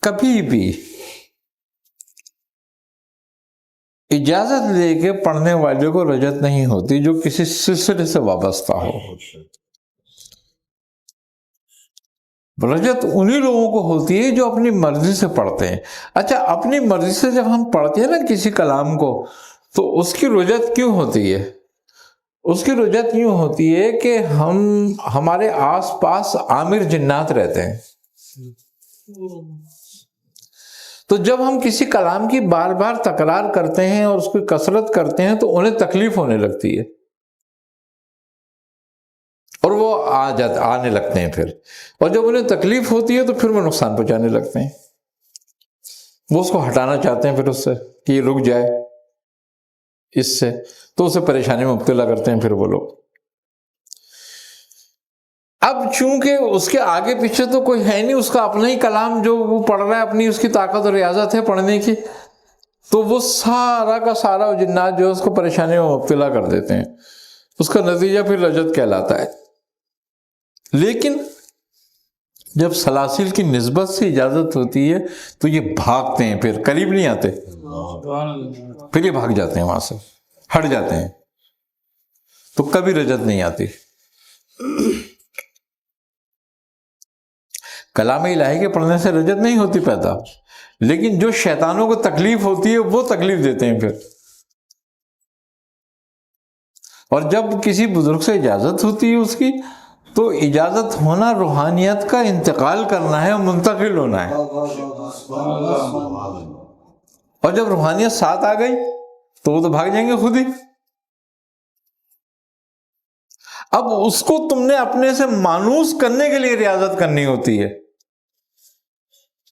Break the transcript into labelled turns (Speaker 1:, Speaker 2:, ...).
Speaker 1: کبھی بھی اجازت لے کے پڑھنے والے کو رجت نہیں ہوتی جو کسی سلسلے سے وابستہ ہو. رجت انہی لوگوں کو ہوتی ہے جو اپنی مرضی سے پڑھتے ہیں. اچھا، اپنی مرضی سے جب ہم پڑھتے ہیں نا کسی کلام کو، تو اس کی رجت کیوں ہوتی ہے؟ اس کی رجت یوں ہوتی ہے کہ ہمارے آس پاس عامر جنات رہتے ہیں. تو جب ہم کسی کلام کی بار بار تکرار کرتے ہیں اور اس کی کثرت کرتے ہیں تو انہیں تکلیف ہونے لگتی ہے، اور وہ آنے لگتے ہیں پھر. اور جب انہیں تکلیف ہوتی ہے تو پھر وہ نقصان پہنچانے لگتے ہیں. وہ اس کو ہٹانا چاہتے ہیں پھر اس سے کہ یہ رک جائے اس سے، تو اسے پریشانی میں مبتلا کرتے ہیں پھر وہ لوگ. اب چونکہ اس کے آگے پیچھے تو کوئی ہے نہیں، اس کا اپنا ہی کلام جو وہ پڑھ رہا ہے، اپنی اس کی طاقت اور ریاضت ہے پڑھنے کی، تو وہ سارا کا سارا جنات جو ہے اس کو پریشانی میں مبتلا کر دیتے ہیں. اس کا نتیجہ پھر رجت کہلاتا ہے. لیکن جب سلاسل کی نسبت سے اجازت ہوتی ہے تو یہ بھاگتے ہیں، پھر قریب نہیں آتے، پھر یہ بھاگ جاتے ہیں، وہاں سے ہٹ جاتے ہیں، تو کبھی رجت نہیں آتی. کلام الہی کے پڑھنے سے رجت نہیں ہوتی پیدا، لیکن جو شیطانوں کو تکلیف ہوتی ہے وہ تکلیف دیتے ہیں پھر. اور جب کسی بزرگ سے اجازت ہوتی ہے اس کی، تو اجازت ہونا روحانیت کا انتقال کرنا ہے، منتقل ہونا ہے. اور جب روحانیت ساتھ آ گئی تو وہ تو بھاگ جائیں گے خود ہی. اب اس کو تم نے اپنے سے مانوس کرنے کے لیے ریاضت کرنی ہوتی ہے.